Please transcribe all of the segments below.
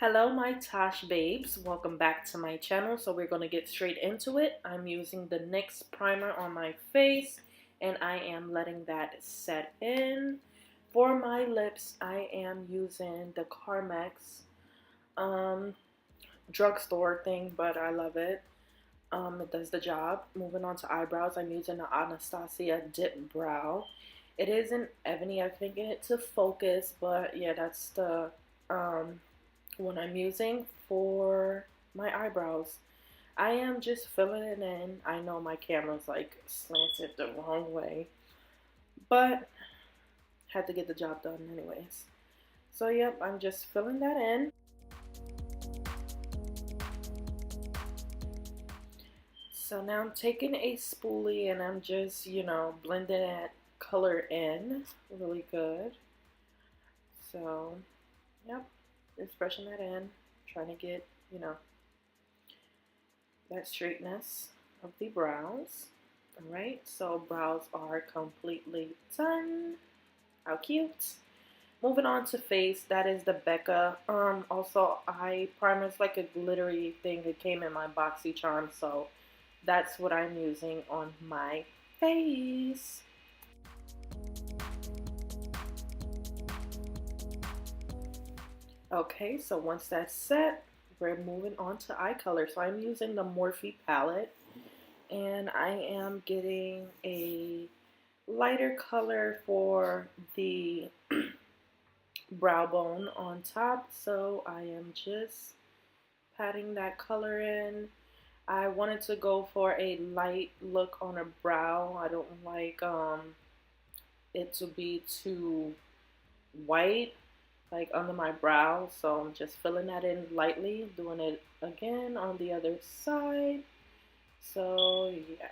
Hello, my Tosh babes. Welcome back to my channel. So we're going to get straight into it. I'm using the NYX primer on my face and I am letting that set in. For my lips, I am using the Carmex um, drugstore thing, but I love it. It does the job. Moving on to eyebrows, I'm using the Anastasia Dip Brow. It isn't ebony. I think it to focus, but yeah, that's the one I'm using for my eyebrows. I am just filling it in. I know my camera's like slanted the wrong way, but had to get the job done anyways. So yep, I'm just filling that in. So now I'm taking a spoolie and I'm just, blending that color in really good. So, yep, just brushing that in, trying to get, that straightness of the brows. Alright, so brows are completely done. How cute. Moving on to face, that is the Becca. Also eye primer is like a glittery thing. It came in my BoxyCharm, so that's what I'm using on my face. Okay, so once that's set, we're moving on to eye color. So I'm using the Morphe palette and I am getting a lighter color for the brow bone on top. So I am just patting that color in. I wanted to go for a light look on a brow. I don't like it to be too white like under my brow, so I'm just filling that in lightly, doing it again on the other side. So yeah.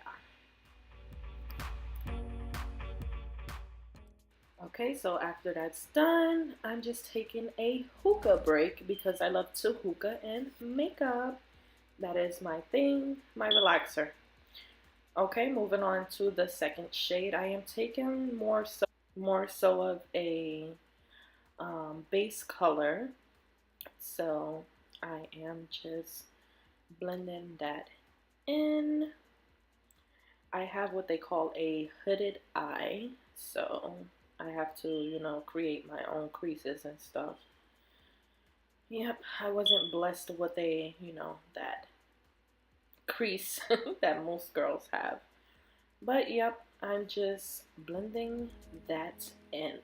Okay, so after that's done, I'm just taking a hookah break because I love to hookah and makeup. That is my thing, my relaxer. Okay, moving on to the second shade. I am taking more so of a base color. So I am just blending that in. I have what they call a hooded eye, so I have to, create my own creases and stuff. Yep, I wasn't blessed with a, that crease that most girls have. But yep, I'm just blending that in.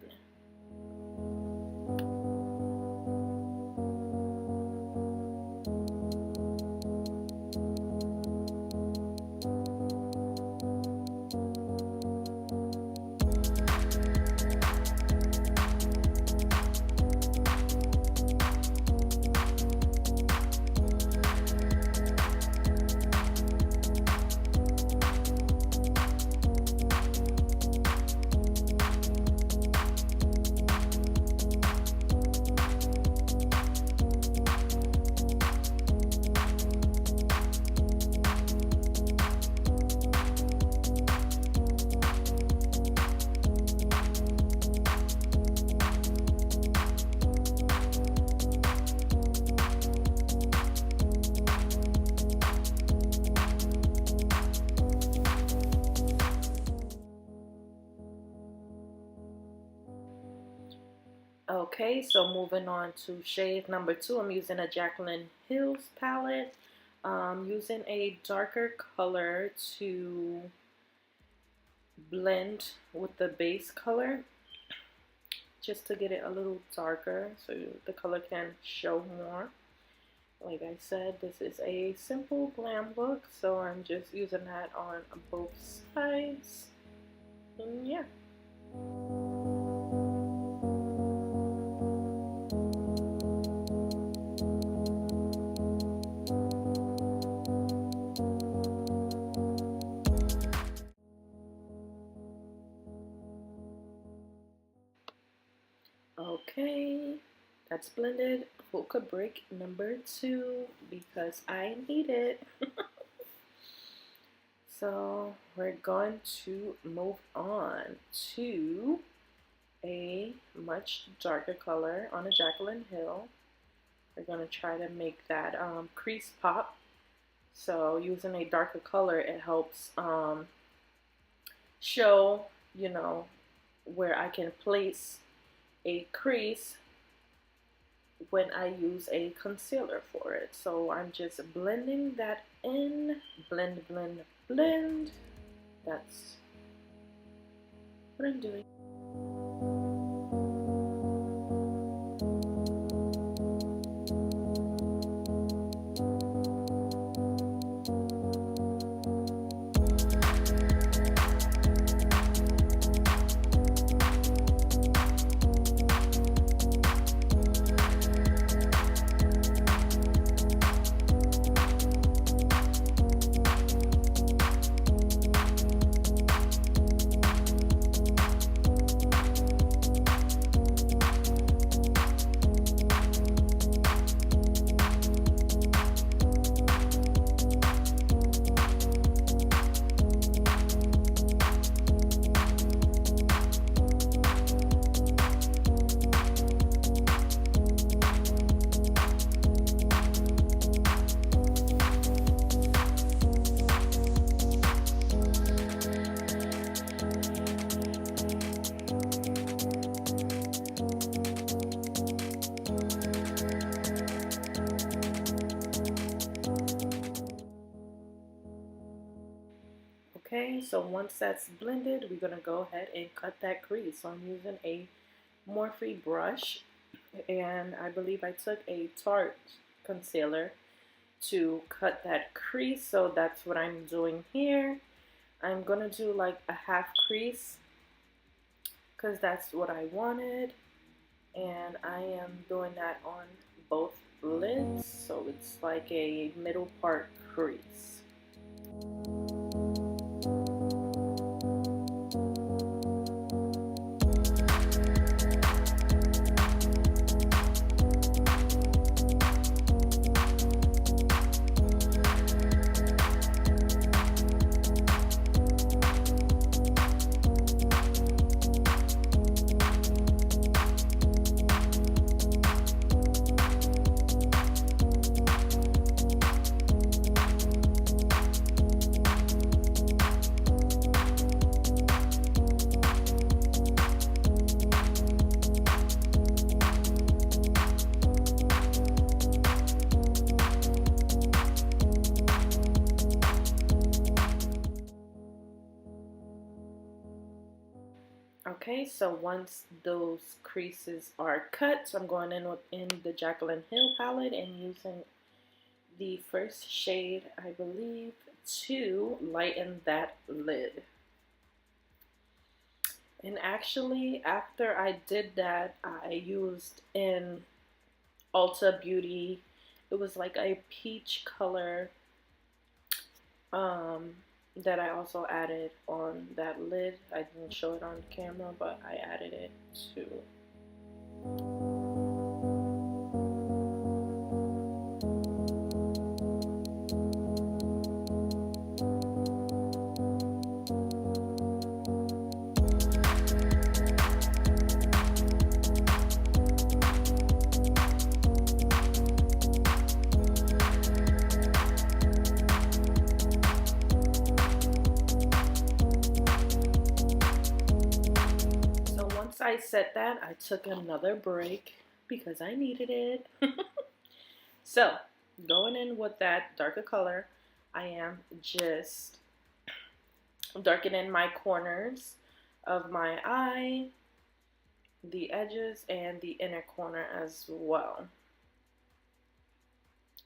Okay, so moving on to shade number 2, I'm using a Jaclyn Hill's palette. Using a darker color to blend with the base color, just to get it a little darker so the color can show more. Like I said, this is a simple glam look, so I'm just using that on both sides. And yeah. Okay, that's blended. Hookah break number 2 because I need it. So we're going to move on to a much darker color on a Jaclyn Hill. We're going to try to make that crease pop. So using a darker color, it helps show, you know, where I can place a crease when I use a concealer for it. So I'm just blending that in. Blend, blend, blend. That's what I'm doing. Okay, so once that's blended, we're going to go ahead and cut that crease. So I'm using a Morphe brush, and I believe I took a Tarte concealer to cut that crease. So that's what I'm doing here. I'm going to do like a half crease because that's what I wanted. And I am doing that on both lids. So it's like a middle part crease. Okay, so once those creases are cut, so I'm going in the Jaclyn Hill palette and using the first shade, I believe, to lighten that lid. And actually, after I did that, I used in Ulta Beauty, it was like a peach color that I also added on that lid. I didn't show it on camera, but I added it too. I said that, I took another break because I needed it. So, going in with that darker color, I am just darkening my corners of my eye, the edges, and the inner corner as well.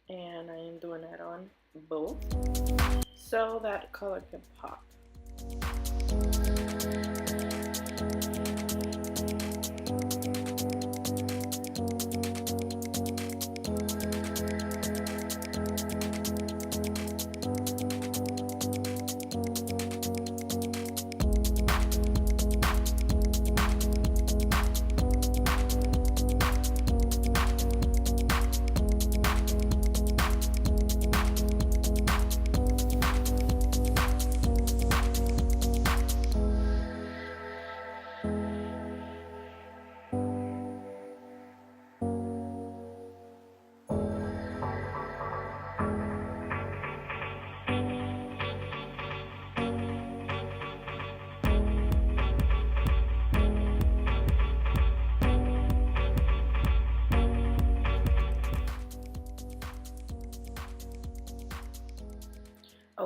And I am doing that on both so that color can pop.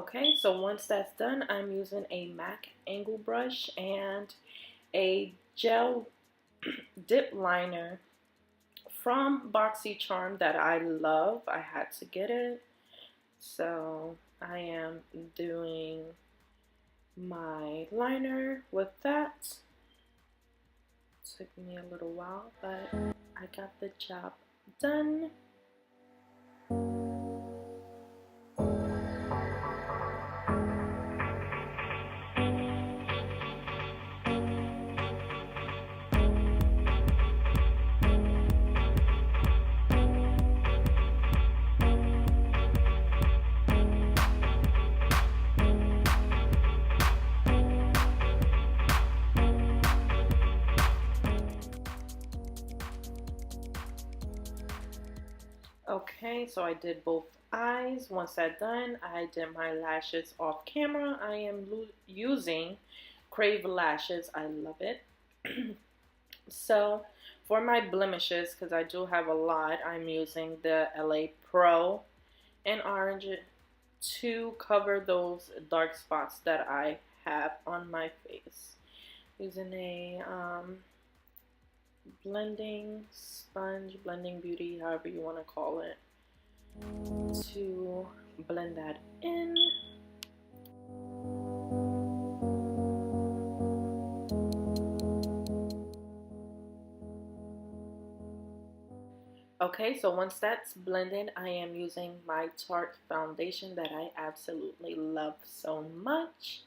Okay, so once that's done, I'm using a MAC angle brush and a gel dip liner from BoxyCharm that I love. I had to get it. So I am doing my liner with that. Took me a little while, but I got the job done. Okay, so I did both eyes. Once that's done, I did my lashes off camera. I am using Crave lashes. I love it. So for my blemishes, because I do have a lot, I'm using the LA Pro and Orange to cover those dark spots that I have on my face. Using a blending sponge, blending beauty, however you want to call it, to blend that in. Okay, so once that's blended, I am using my Tarte foundation that I absolutely love so much.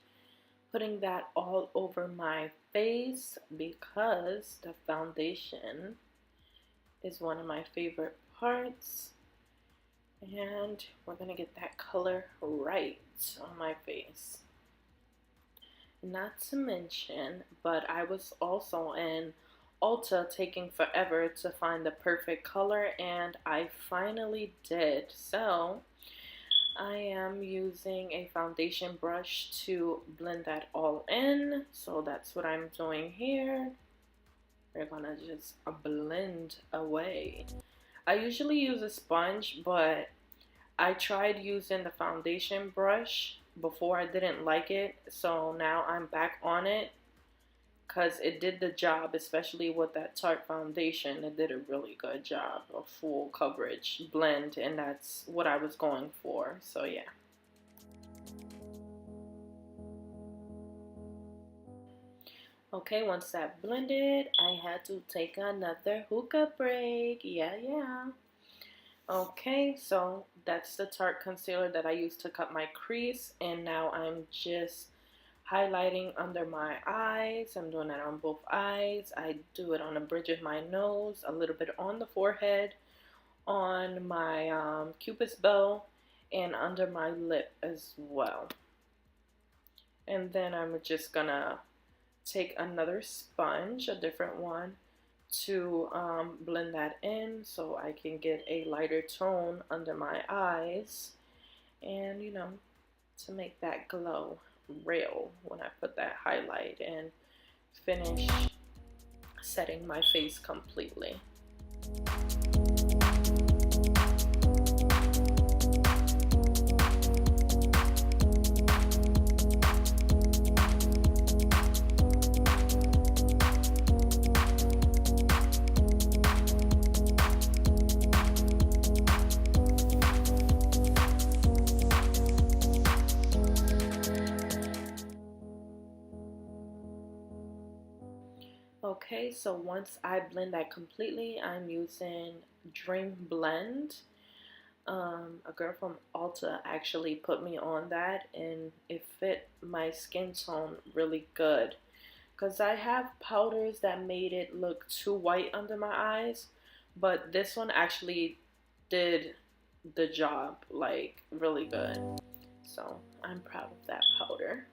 Putting that all over my face because the foundation is one of my favorite parts. And we're gonna get that color right on my face. Not to mention, but I was also in Ulta taking forever to find the perfect color, and I finally did. So I am using a foundation brush to blend that all in. So that's what I'm doing here. We're gonna just blend away. I usually use a sponge, but I tried using the foundation brush before. I didn't like it, so now I'm back on it because it did the job, especially with that Tarte foundation. It did a really good job, a full coverage blend, and that's what I was going for. So yeah. Okay, once that blended, I had to take another hookah break. Yeah. Okay, so that's the Tarte concealer that I used to cut my crease, and now I'm just highlighting under my eyes. I'm doing that on both eyes. I do it on the bridge of my nose, a little bit on the forehead, on my cupid's bow, and under my lip as well. And then I'm just gonna take another sponge, a different one, to blend that in so I can get a lighter tone under my eyes, and you know, to make that glow real when I put that highlight and finish setting my face completely. Okay, so once I blend that completely, I'm using Dream Blend. A girl from Ulta actually put me on that, and it fit my skin tone really good. Because I have powders that made it look too white under my eyes, but this one actually did the job, like, really good. So I'm proud of that powder.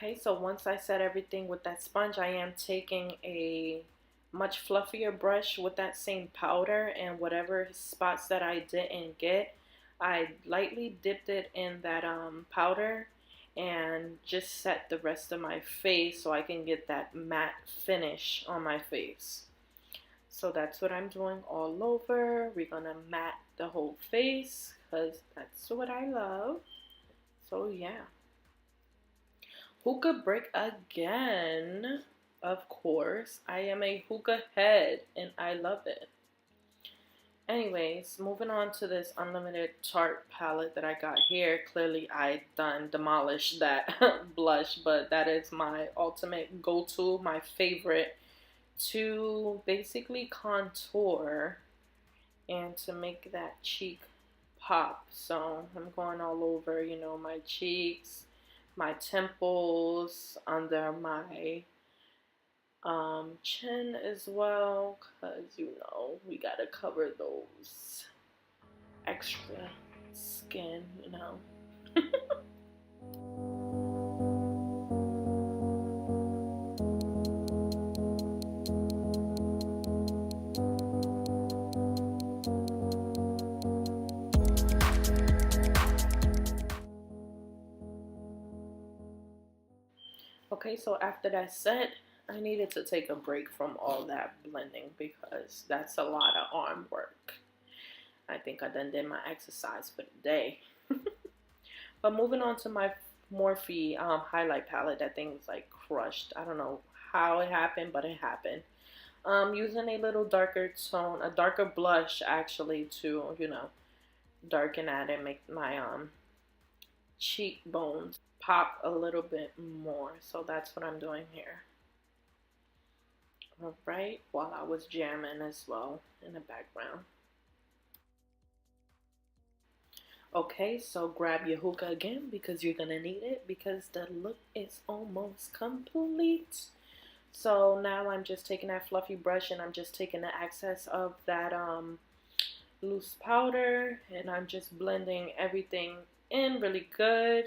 Okay, so once I set everything with that sponge, I am taking a much fluffier brush with that same powder, and whatever spots that I didn't get, I lightly dipped it in that powder and just set the rest of my face so I can get that matte finish on my face. So that's what I'm doing all over. We're gonna matte the whole face because that's what I love. So yeah. Hookah break again. Of course, I am a hookah head and I love it. Anyways, moving on to this Unlimited Tarte palette that I got here. Clearly, I done demolished that blush, but that is my ultimate go-to, my favorite to basically contour and to make that cheek pop. So I'm going all over, you know, my cheeks, my temples, under my chin as well, because you know we gotta cover those extra skin, you know. Okay, so after that set, I needed to take a break from all that blending because that's a lot of arm work. I think I done did my exercise for the day. But moving on to my Morphe highlight palette, that thing was like crushed. I don't know how it happened, but it happened. Using a little darker tone, a darker blush actually to, you know, darken that and make my cheekbones pop a little bit more. So that's what I'm doing here. Alright, while I was jamming as well in the background. Okay, so grab your hookah again because you're gonna need it because the look is almost complete. So now I'm just taking that fluffy brush and I'm just taking the excess of that loose powder and I'm just blending everything in really good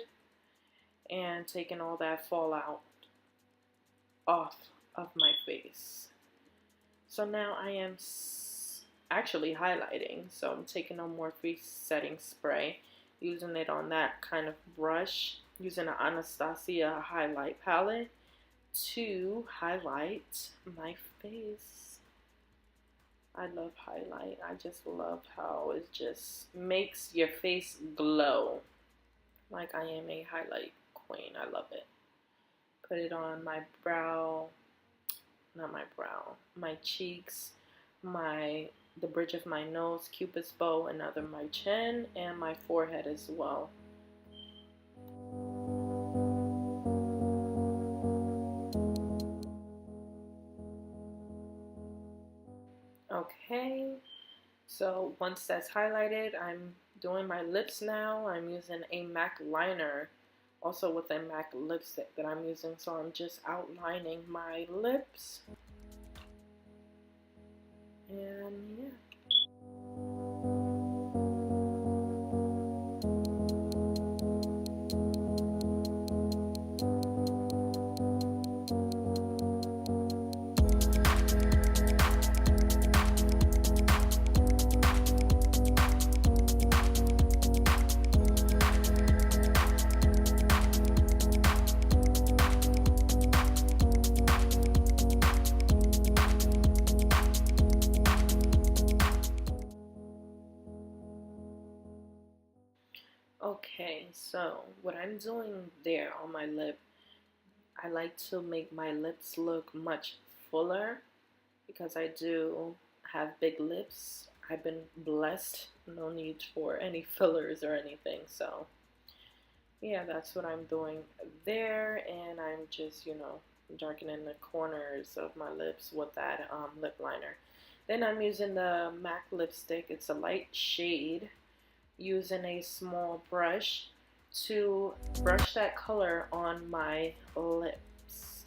and taking all that fallout off of my face. So now I am actually highlighting. So I'm taking a Morphe setting spray, using it on that kind of brush, using an Anastasia highlight palette to highlight my face. I love highlight. I just love how it just makes your face glow. Like I am a highlight queen. I love it. Put it on my brow, not my brow, my cheeks, the bridge of my nose, Cupid's bow, and under my chin, and my forehead as well. Okay, so once that's highlighted, I'm doing my lips now. I'm using a MAC liner, also with a MAC lipstick that I'm using. So I'm just outlining my lips. And yeah. Okay, so what I'm doing there on my lip, I like to make my lips look much fuller because I do have big lips. I've been blessed, no need for any fillers or anything. So yeah, that's what I'm doing there, and I'm just, you know, darkening the corners of my lips with that lip liner. Then I'm using the MAC lipstick. It's a light shade, using a small brush to brush that color on my lips.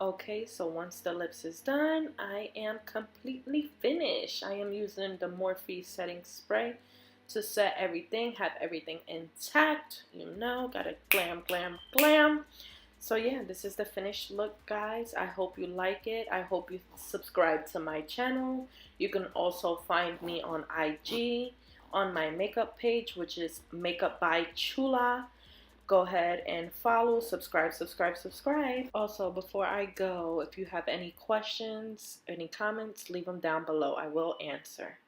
Okay, so once the lips is done, I am completely finished. I am using the Morphe setting spray to set everything, have everything intact. You know, gotta glam, glam, glam. So yeah, this is the finished look, guys. I hope you like it. I hope you subscribe to my channel. You can also find me on IG on my makeup page, which is Makeup by Chula. Go ahead and follow, subscribe, subscribe, subscribe. Also, before I go, if you have any questions, any comments, leave them down below. I will answer.